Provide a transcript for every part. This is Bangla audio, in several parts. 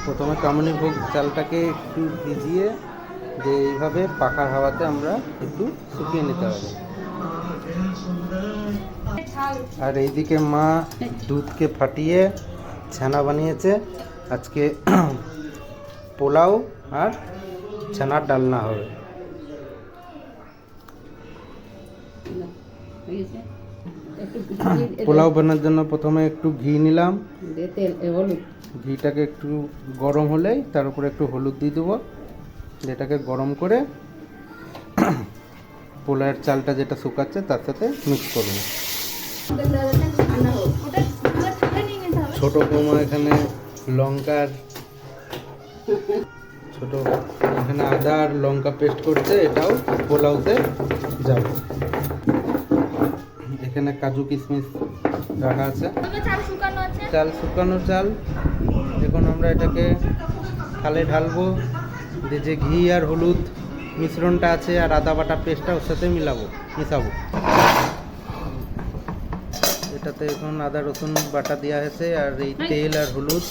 প্রথমে কামিনীভোগ চালটাকে একটু ভিজিয়ে দিয়ে এইভাবে পাখার হাওয়াতে আমরা একটু শুকিয়ে নিতে হবে। আর এইদিকে মা দুধকে ফাটিয়ে ছানা বানিয়েছে। আজকে পোলাও আর ছানার ডালনা হবে। পোলাও বানানোর জন্য প্রথমে একটু ঘি নিলাম, ঘিটাকে একটু গরম হলেই তার উপরে একটু হলুদ দিয়ে দেবো। যেটাকে গরম করে পোলাওয়ের চালটা যেটা শুকাচ্ছে তার সাথে মিক্স করবো। ছোট বৌমা এখানে লঙ্কার এখানে আদা আর লঙ্কা পেস্ট করছে, এটাও পোলাওতে যাবে। এখানে কাজু কিশমিশ রাখা আছে, চাল শুকানো চাল। এখন আমরা এটাকে থালে ঢালবো, যে ঘি আর হলুদ মিশ্রণটা আছে আর আদা বাটা পেস্টটা ওর সাথে মিশাবো। এটাতে এখন আদা রসুন বাটা দেওয়া হয়েছে, আর এই তেল আর হলুদ,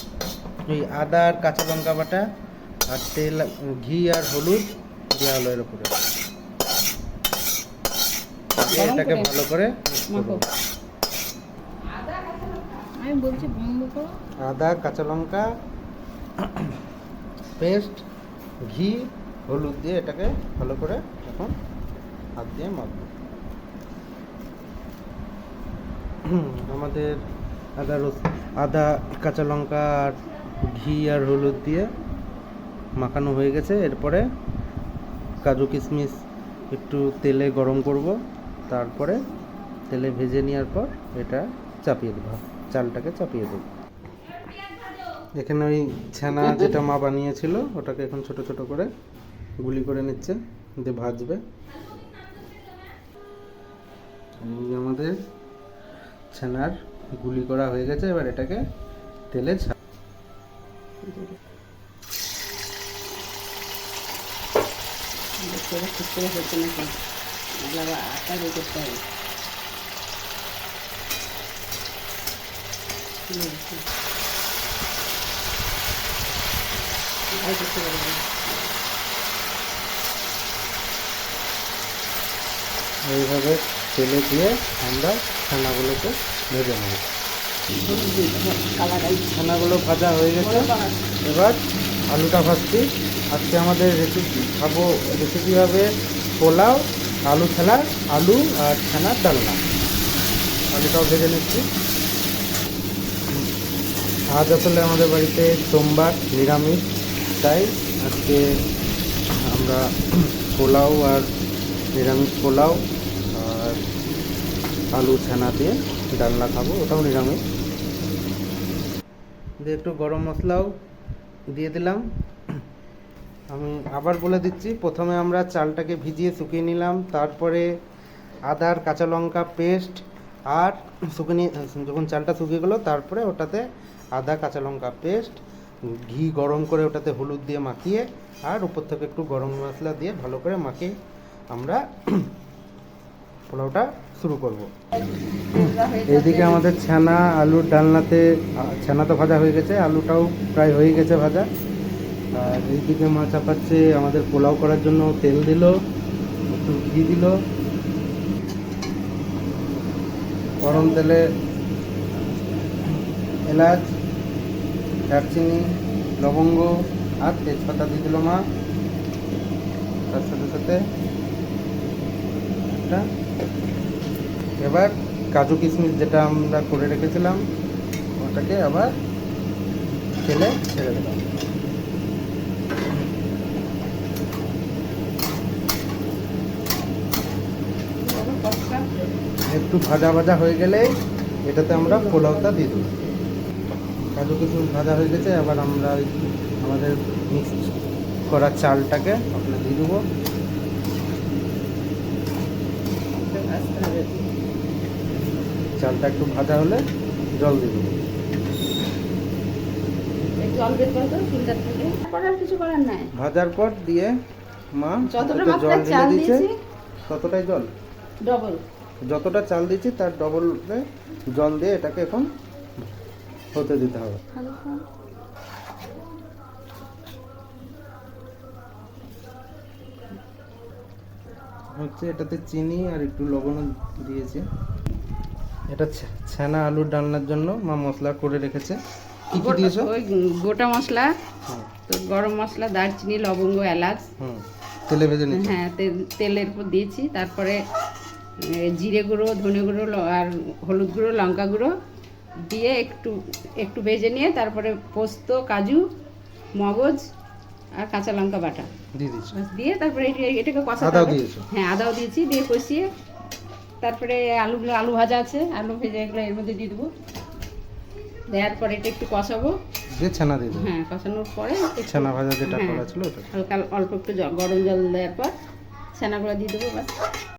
এই আদা আর কাঁচা লঙ্কা বাটা আর তেল, ঘি আর হলুদ দেওয়া হলো এর উপরে। এটাকে ভালো করে আদা কাঁচা লঙ্কা পেস্ট, ঘি হলুদ দিয়ে এটাকে ভালো করে এখন হাত দিয়ে মাখবো। আমাদের আদা কাঁচা লঙ্কা আর ঘি আর হলুদ দিয়ে মাখানো হয়ে গেছে। এরপরে কাজু কিশমিশ একটু তেলে গরম করব, তারপরে তেলে ভেজে নেওয়ার পর এটা চাপিয়ে দেবো, চালটাকে চাপিয়ে দেবো। এখানে ওই ছানা যেটা মা বানিয়েছিল ওটাকে এখন ছোট ছোট করে গুলি করে নিচ্ছে, দিয়ে ভাজবে। আমাদের ছানার গুলি করা হয়ে গেছে, এবার এটাকে তেলে এইভাবে তেলে দিয়ে আমরা ছানাগুলোকে ভেজে নেব। ছানাগুলো ভাজা হয়ে গেছে, এবার আলুটা ভাজছি। আজকে আমাদের রেসিপি হবে পোলাও, আলু আর ছানার ডালনা। আলুটাও ভেজে নিচ্ছি। আজ আসলে আমাদের বাড়িতে সোমবার নিরামিষ, তাই আজকে আমরা পোলাও আর নিরামিষ পোলাও আর আলু ছানা দিয়ে ডালনা খাবো, ওটাও নিরামিষ। দিয়ে একটু গরম মশলাও দিয়ে দিলাম। আমি আবার বলে দিচ্ছি, প্রথমে আমরা চালটাকে ভিজিয়ে শুকিয়ে নিলাম, তারপরে আদার কাঁচা লঙ্কা পেস্ট আর যখন চালটা শুকিয়ে গেলো তারপরে ওটাতে আদা কাঁচা লঙ্কা পেস্ট, ঘি গরম করে ওটাতে হলুদ দিয়ে মাখিয়ে আর উপর থেকে একটু গরম মশলা দিয়ে ভালো করে মাখিয়ে আমরা পোলাওটা শুরু করব। এইদিকে আমাদের ছানা আলুর ডালনাতে ছানা তো ভাজা হয়ে গেছে, আলুটাও প্রায় হয়ে গেছে ভাজা। আর এইদিকে মা চাপাচ্ছে আমাদের পোলাও করার জন্য তেল দিল, একটু ঘি দিল, গরম তেলে এলাচ, দারচিনি, লবঙ্গ আর তেজপাতা দিয়ে দিল মা। তার সাথে সাথে এবার কাজু কিশমিশ যেটা আমরা করে রেখেছিলাম ওটাকে আবার তেলে ছেড়ে দিলাম। একটু ভাজা ভাজা হয়ে গেলে এটাতে আমরা পোলাওটা দিয়ে দেবো। কাজু কিশমিশ ভাজা হয়ে গেছে, এবার আমরা আমাদের মিক্স করা চালটাকে আপনার দিয়ে দেবো। চালটা একটু ভাজা হলে জল দিয়ে দেবো। ভাজার পর দিয়ে মা জল ঢেলে দিচ্ছে, ততটাই জল, যতটা চাল দিচ্ছি তার ডবল জল দিয়ে এটাকে এখন হতে দিতে হবে। হচ্ছে এটাতে চিনি আর একটু লবণও দিয়েছি। এটা ছানা আলুর ডালনার জন্য মা মশলা করে রেখেছে। কি কি দিয়েছো? ওই গোটা মশলা, হুম, তো গরম মশলা, দারচিনি, লবঙ্গ, এলাচ, হুম, তেলে ভেজে নিচ্ছি। হ্যাঁ তেলের উপর দিয়েছি। তারপরে জিরে গুঁড়ো, ধনে গুঁড়ো আর হলুদ গুঁড়ো, লঙ্কা গুঁড়ো দিয়ে একটু একটু ভেজে নিয়ে তারপরে পোস্ত, কাজু, মগজ আর কাঁচা লঙ্কা বাটা দিয়ে দিচ্ছি। বাস দিয়ে তারপরে এটাকে কষাতে আদাও হবে। দিয়েছো? হ্যাঁ, আদাও দিয়েছি, দিয়ে কষিয়ে তারপরে আলু ভাজা আছে, আলু ভেজে এগুলো এর মধ্যে দিয়ে দেবো। দেওয়ার পরে এটা একটু কষাবো। দিয়ে ছানা দিয়ে দেবো। হ্যাঁ, কষানোর পরে ছানা ভাজা যেটা হ্যাঁ, করা ছিল ওটা। হালকা অল্প একটু গরম জল দেওয়ার পর ছানাগুলো দিয়ে দেবো, বাস।